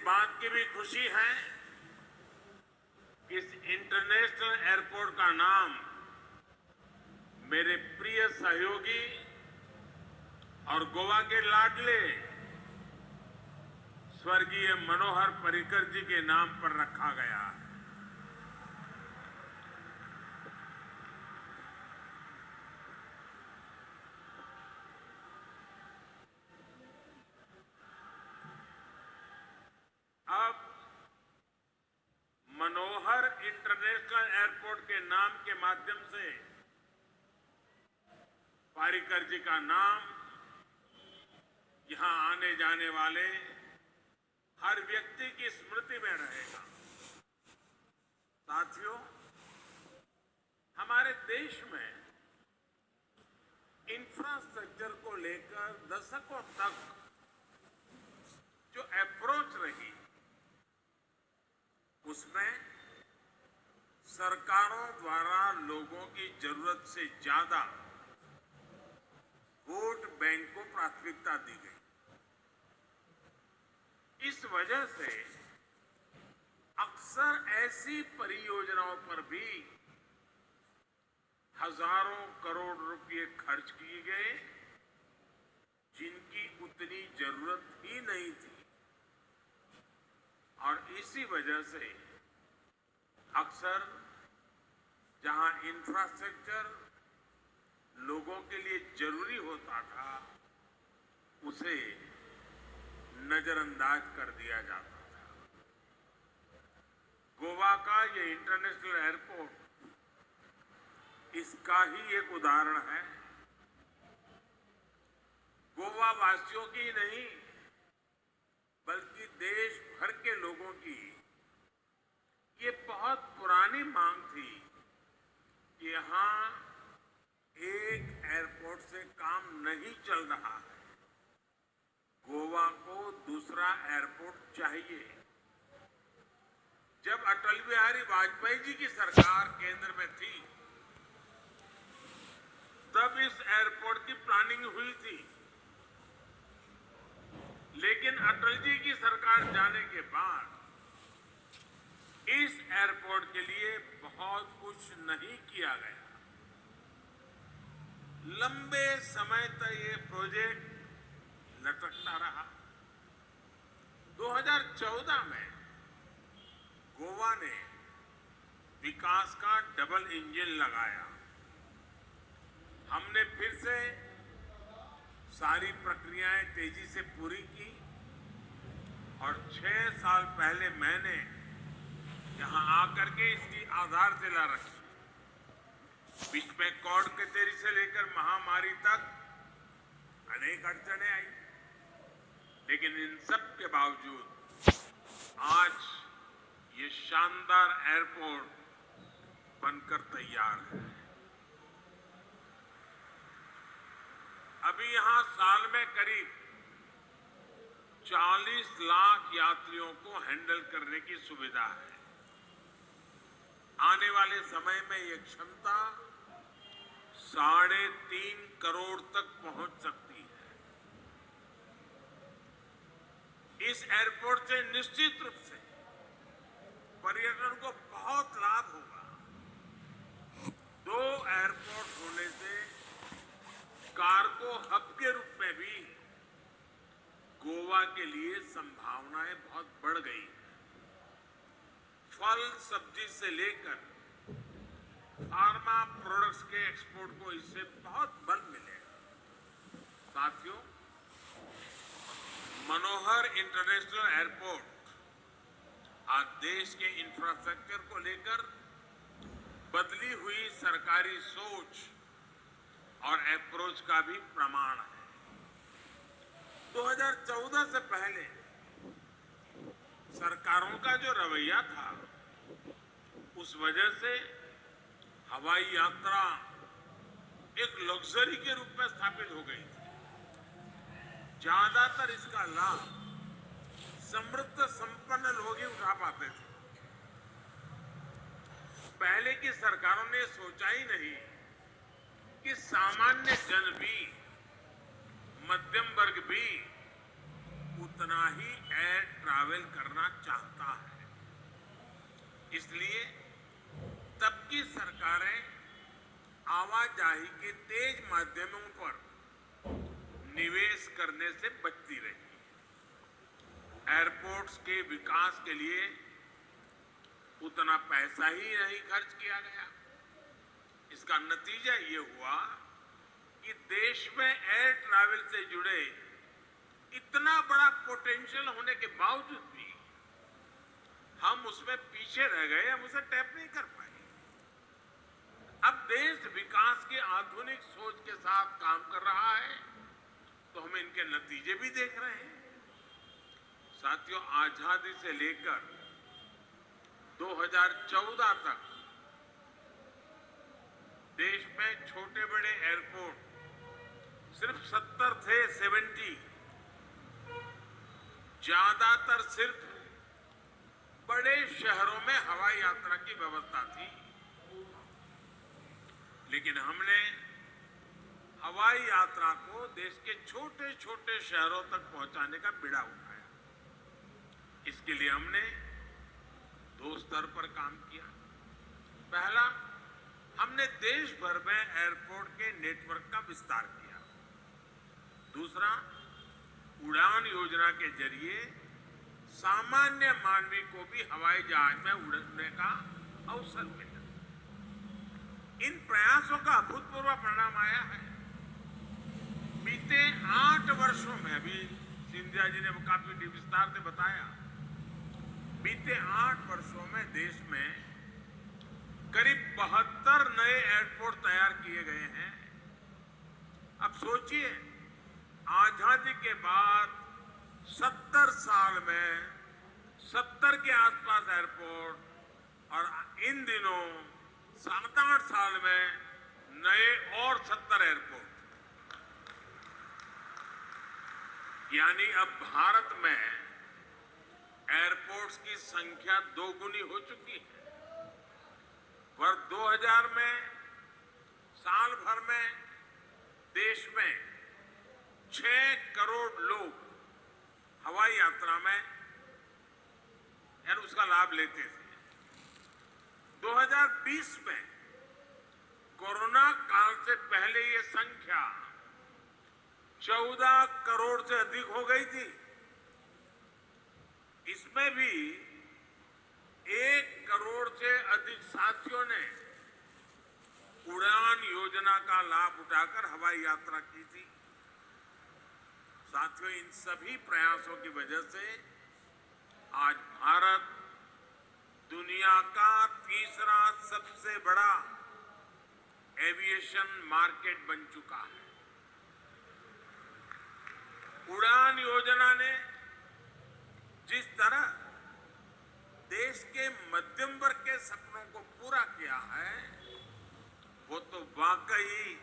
बात की भी खुशी है कि इस इंटरनेशनल एयरपोर्ट का नाम मेरे प्रिय सहयोगी और गोवा के लाडले स्वर्गीय मनोहर पर्रिकर जी के नाम पर रखा गया है। अब मनोहर इंटरनेशनल एयरपोर्ट के नाम के माध्यम से पर्रिकर जी का नाम यहां आने जाने वाले हर व्यक्ति की स्मृति में रहेगा। साथियों, हमारे देश में इंफ्रास्ट्रक्चर को लेकर दशकों तक जो अप्रोच रही, उसमें सरकारों द्वारा लोगों की जरूरत से ज्यादा वोट बैंक को प्राथमिकता दी गई। इस वजह से अक्सर ऐसी परियोजनाओं पर भी हजारों करोड़ रुपए खर्च किए गए जिनकी उतनी जरूरत ही नहीं थी, और इसी वजह से अक्सर जहां इंफ्रास्ट्रक्चर लोगों के लिए जरूरी होता था, उसे नजरअंदाज कर दिया जाता था। गोवा का ये इंटरनेशनल एयरपोर्ट इसका ही एक उदाहरण है। गोवा वासियों की नहीं, बल्कि देश भर के लोगों की ये बहुत पुरानी मांग थी कि यहां एक एयरपोर्ट से काम नहीं चल रहा है, गोवा को दूसरा एयरपोर्ट चाहिए। जब अटल बिहारी वाजपेयी जी की सरकार केंद्र में थी, तब इस एयरपोर्ट की प्लानिंग हुई थी, लेकिन अटल जी की सरकार जाने के बाद इस एयरपोर्ट के लिए बहुत कुछ नहीं किया गया। लंबे समय तक ये प्रोजेक्ट लटकता रहा। 2014 में गोवा ने विकास का डबल इंजन लगाया। हमने फिर से सारी प्रक्रियाएं तेजी से पूरी की और 6 साल पहले मैंने यहां आकर के इसकी आधारशिला रखी। बीच में कोर्ट कचहरी से लेकर महामारी तक अनेक अड़चनें आई, लेकिन इन सब के बावजूद आज ये शानदार एयरपोर्ट बनकर तैयार है। अभी यहां साल में करीब 40 लाख यात्रियों को हैंडल करने की सुविधा है। आने वाले समय में ये क्षमता 3.5 करोड़ तक पहुंच सकती है। इस एयरपोर्ट से निश्चित रूप से पर्यटन को बहुत लाभ होगा। 2 एयरपोर्ट होने से कार्गो हब के रूप में भी गोवा के लिए संभावनाएं बहुत बढ़ गई हैं। फल सब्जी से लेकर फार्मा प्रोडक्ट्स के एक्सपोर्ट को इससे बहुत बल मिलेगा। साथियों, मनोहर इंटरनेशनल एयरपोर्ट आज देश के इंफ्रास्ट्रक्चर को लेकर बदली हुई सरकारी सोच और अप्रोच का भी प्रमाण है। 2014 से पहले सरकारों का जो रवैया था, उस वजह से हवाई यात्रा एक लग्जरी के रूप में स्थापित हो गई थी। ज्यादातर इसका लाभ समृद्ध संपन्न लोग ही उठा पाते थे। पहले की सरकारों ने सोचा ही नहीं कि सामान्य जन भी, मध्यम वर्ग भी उतना ही एयर ट्रैवल ट्रैवल करना चाहता है। इसलिए तब की सरकारें आवाजाही के तेज माध्यमों पर निवेश करने से बचती रही। एयरपोर्ट्स के विकास के लिए उतना पैसा ही नहीं खर्च किया गया। इसका नतीजा ये हुआ कि देश में एयर ट्रैवल से जुड़े इतना बड़ा पोटेंशियल होने के बावजूद भी हम उसमें पीछे रह गए, हम उसे टैप नहीं कर पाए। अब देश विकास की आधुनिक सोच के साथ काम कर रहा है, तो हम इनके नतीजे भी देख रहे हैं। साथियों, आजादी से लेकर 2014 तक देश में छोटे बड़े एयरपोर्ट सिर्फ 70 थे, 70। ज्यादातर सिर्फ बड़े शहरों में हवाई यात्रा की व्यवस्था थी। लेकिन हमने हवाई यात्रा को देश के छोटे छोटे शहरों तक पहुंचाने का बीड़ा उठाया। इसके लिए हमने 2 स्तर पर काम किया। पहला, हमने देश भर में एयरपोर्ट के नेटवर्क का विस्तार किया। दूसरा, उड़ान योजना के जरिए सामान्य मानवी को भी हवाई जहाज में उड़ने का अवसर मिला। इन प्रयासों का अभूतपूर्व परिणाम आया है। बीते 8 वर्षों में, अभी सिंधिया जी ने काफी विस्तार से बताया, बीते 8 वर्षों में देश में करीब 72 नए एयरपोर्ट तैयार किए गए हैं। अब सोचिए, आजादी के बाद 70 साल में 70 के आसपास एयरपोर्ट, और इन दिनों 7-8 साल में नए और 70 एयरपोर्ट। यानी अब भारत में एयरपोर्ट्स की संख्या 2 गुनी हो चुकी है। वर्ष 2000 में साल भर में देश में 6 करोड़ लोग हवाई यात्रा में उसका लाभ लेते थे। 2020 में कोरोना काल से पहले ये संख्या 14 करोड़ से अधिक हो गई थी। इसमें भी 1 करोड़ से अधिक साथियों ने उड़ान योजना का लाभ उठाकर हवाई यात्रा की थी। साथियों, इन सभी प्रयासों की वजह से आज भारत दुनिया का तीसरा सबसे बड़ा एविएशन मार्केट बन चुका है। उड़ान योजना ने जिस तरह देश के मध्यम वर्ग के सपनों को पूरा किया है, वो तो वाकई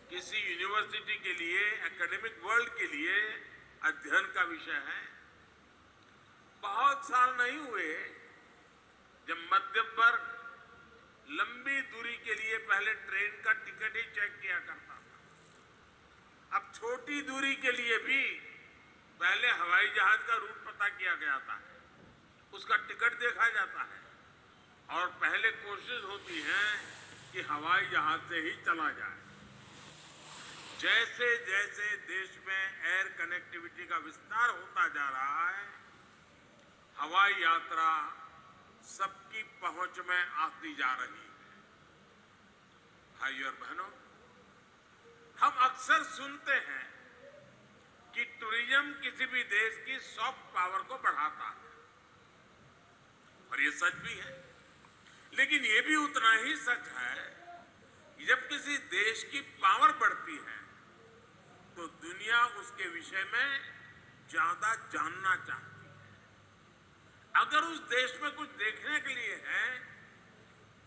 किसी यूनिवर्सिटी के लिए, एकेडमिक वर्ल्ड के लिए अध्ययन का विषय है। बहुत साल नहीं हुए जब मध्यम वर्ग लंबी दूरी के लिए पहले ट्रेन का टिकट ही चेक किया करता था। अब छोटी दूरी के लिए भी पहले हवाई जहाज का रूट पता किया जाता है, उसका टिकट देखा जाता है, और पहले कोशिश होती है कि हवाई जहाज से ही चला जाए। जैसे जैसे देश में एयर कनेक्टिविटी का विस्तार होता जा रहा है, हवाई यात्रा सबकी पहुंच में आती जा रही है। भाइयों और बहनों, हम अक्सर सुनते हैं कि टूरिज्म किसी भी देश की सॉफ्ट पावर को बढ़ाता है, और ये सच भी है। लेकिन ये भी उतना ही सच है कि जब किसी देश की पावर बढ़ती है तो दुनिया उसके विषय में ज्यादा जानना चाहती है। अगर उस देश में कुछ देखने के लिए है,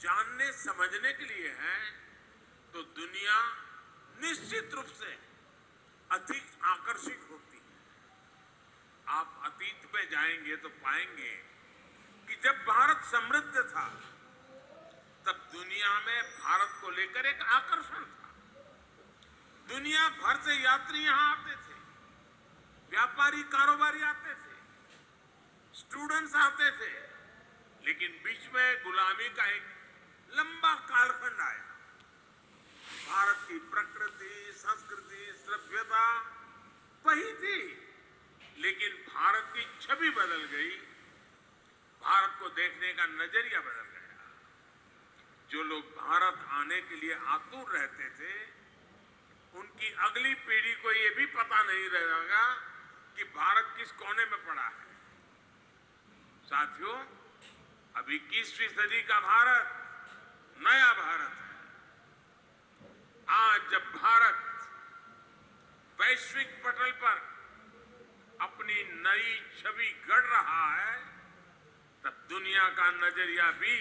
जानने समझने के लिए है, तो दुनिया निश्चित रूप से अधिक आकर्षित होती है। आप अतीत में जाएंगे तो पाएंगे कि जब भारत समृद्ध था, तब दुनिया में भारत को लेकर एक आकर्षण था। दुनिया भर से यात्री यहां आते थे, व्यापारी कारोबारी आते थे, स्टूडेंट्स आते थे, लेकिन बीच में गुलामी का एक लंबा कालखंड आया। भारत की प्रकृति, संस्कृति, सभ्यता वही थी, लेकिन भारत की छवि बदल गई। भारत को देखने का नजरिया बदल गया। जो लोग भारत आने के लिए आतुर रहते थे, उनकी अगली पीढ़ी को ये भी पता नहीं रहेगा कि भारत किस कोने में पड़ा है। साथियों, अब 21वीं सदी का भारत नया भारत है। आज जब भारत वैश्विक पटल पर अपनी नई छवि गढ़ रहा है, तब दुनिया का नजरिया भी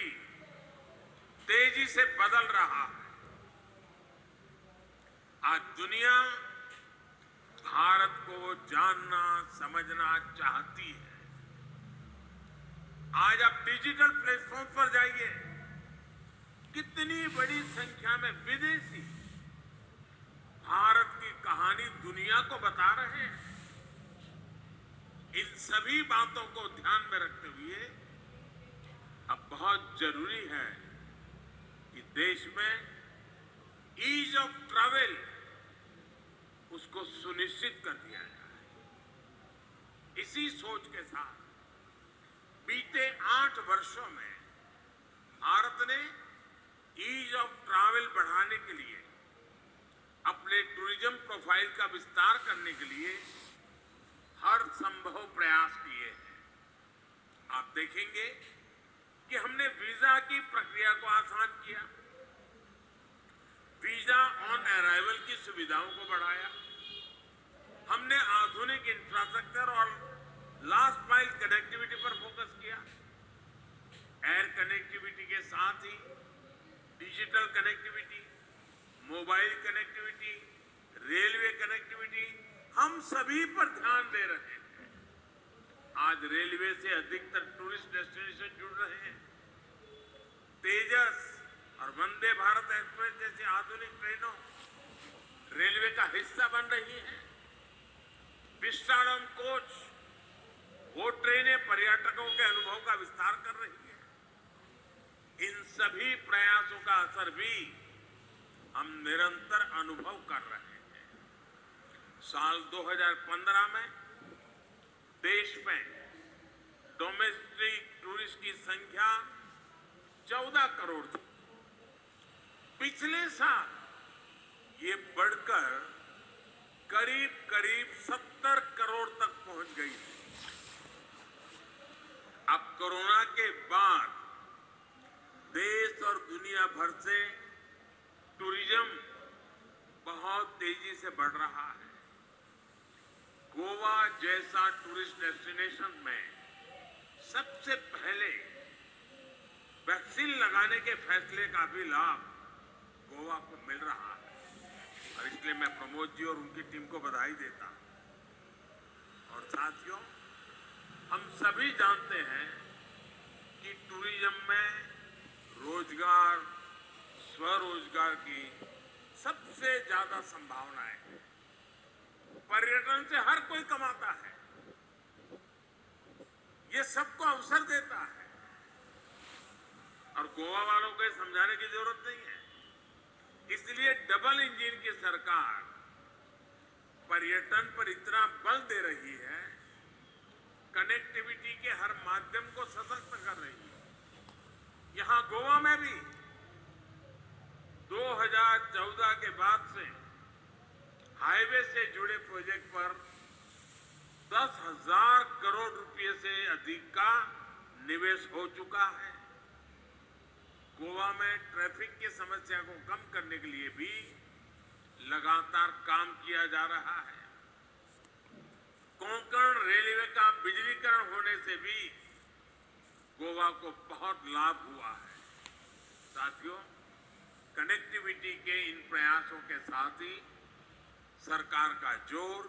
तेजी से बदल रहा है। आज दुनिया भारत को जानना, समझना चाहती है। आज आप डिजिटल प्लेटफॉर्म पर जाइए, कितनी बड़ी संख्या में विदेशी भारत की कहानी दुनिया को बता रहे हैं। इन सभी बातों को ध्यान में रखते हुए अब बहुत जरूरी है कि देश में ईज ऑफ ट्रैवल उसको सुनिश्चित कर दिया जाए। इसी सोच के साथ बीते 8 वर्षों में भारत ने ईज ऑफ ट्रैवल बढ़ाने के लिए, अपने टूरिज्म प्रोफाइल का विस्तार करने के लिए हर संभव प्रयास किए हैं। आप देखेंगे कि हमने वीजा की प्रक्रिया को आसान किया, वीजा ऑन अराइवल की सुविधाओं को बढ़ाया, हमने आधुनिक इंफ्रास्ट्रक्चर और लास्ट माइल कनेक्टिविटी पर फोकस किया। एयर कनेक्टिविटी के साथ ही digital connectivity, mobile connectivity, railway connectivity, हम सभी पर ध्यान दे रहे हैं। आज रेलवे से अधिकतर टूरिस्ट डेस्टिनेशन जुड़ रहे हैं। तेजस और वंदे भारत एक्सप्रेस जैसी आधुनिक ट्रेनों रेलवे का हिस्सा बन रही हैं। विस्टाडोम कोच, वो ट्रेनें पर्यटकों के अनुभव का विस्तार कर रही है। इन सभी प्रयासों का असर भी हम निरंतर अनुभव कर रहे हैं। साल 2015 में देश में डोमेस्टिक टूरिस्ट की संख्या 14 करोड़ थी। पिछले साल ये बढ़कर करीब 70 करोड़ तक पहुंच गई है। अब कोरोना के बाद देश और दुनिया भर से टूरिज्म बहुत तेजी से बढ़ रहा है। गोवा जैसा टूरिस्ट डेस्टिनेशन में सबसे पहले वैक्सीन लगाने के फैसले का भी लाभ गोवा को मिल रहा है, और इसलिए मैं प्रमोद जी और उनकी टीम को बधाई देता हूं। और साथियों, हम सभी जानते हैं कि टूरिज्म में रोजगार, स्वरोजगार की सबसे ज्यादा संभावनाएं हैं। पर्यटन से हर कोई कमाता है, ये सबको अवसर देता है, और गोवा वालों को समझाने की जरूरत नहीं है। इसलिए डबल इंजन की सरकार पर्यटन पर इतना बल दे रही है, कनेक्टिविटी के हर माध्यम को सशक्त कर रही है। यहां गोवा में भी 2014 के बाद से हाईवे से जुड़े प्रोजेक्ट पर 10,000 करोड़ रुपए से अधिक का निवेश हो चुका है। गोवा में ट्रैफिक की समस्या को कम करने के लिए भी लगातार काम किया जा रहा है। कोंकण रेलवे का बिजलीकरण होने से भी गोवा को बहुत लाभ हुआ है। साथियों, कनेक्टिविटी के इन प्रयासों के साथ ही सरकार का जोर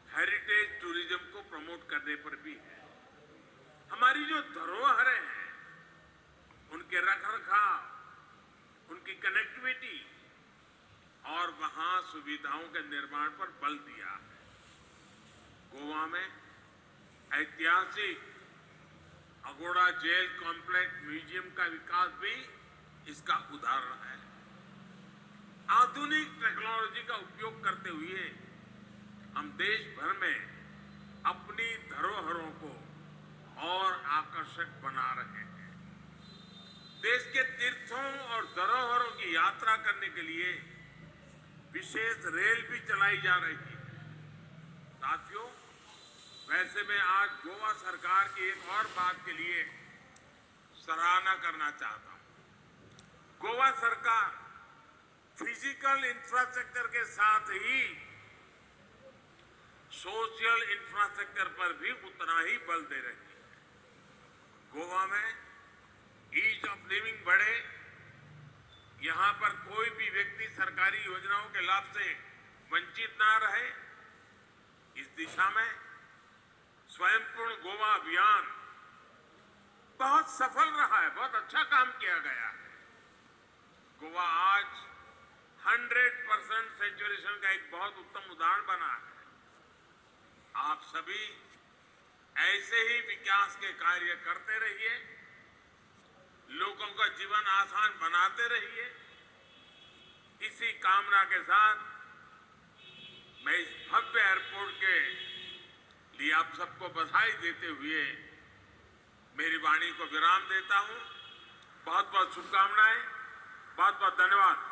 हेरिटेज टूरिज्म को प्रमोट करने पर भी है। हमारी जो धरोहरें हैं, उनके रखरखाव, उनकी कनेक्टिविटी और वहां सुविधाओं के निर्माण पर बल दिया है। गोवा में ऐतिहासिक अगोड़ा जेल कॉम्प्लेक्स म्यूजियम का विकास भी इसका उदाहरण है। आधुनिक टेक्नोलॉजी का उपयोग करते हुए हम देश भर में अपनी धरोहरों को और आकर्षक बना रहे हैं। देश के तीर्थों और धरोहरों की यात्रा करने के लिए विशेष रेल भी चलाई जा रही है। साथियों, वैसे मैं आज गोवा सरकार की एक और बात के लिए सराहना करना चाहता हूं। गोवा सरकार फिजिकल इंफ्रास्ट्रक्चर के साथ ही सोशल इंफ्रास्ट्रक्चर पर भी उतना ही बल दे रही है। गोवा में ईज ऑफ लिविंग बढ़े, यहां पर कोई भी व्यक्ति सरकारी योजनाओं के लाभ से वंचित ना रहे, इस दिशा में स्वयंपूर्ण गोवा अभियान बहुत सफल रहा है। बहुत अच्छा काम किया गया है। गोवा आज 100% सैचुरेशन का एक बहुत उत्तम उदाहरण बना है। आप सभी ऐसे ही विकास के कार्य करते रहिए, लोगों का जीवन आसान बनाते रहिए। इसी कामना के साथ मैं इस भव्य एयरपोर्ट के लिए आप सबको बधाई देते हुए मेरी वाणी को विराम देता हूं। बहुत बहुत शुभकामनाएं, बहुत बहुत धन्यवाद।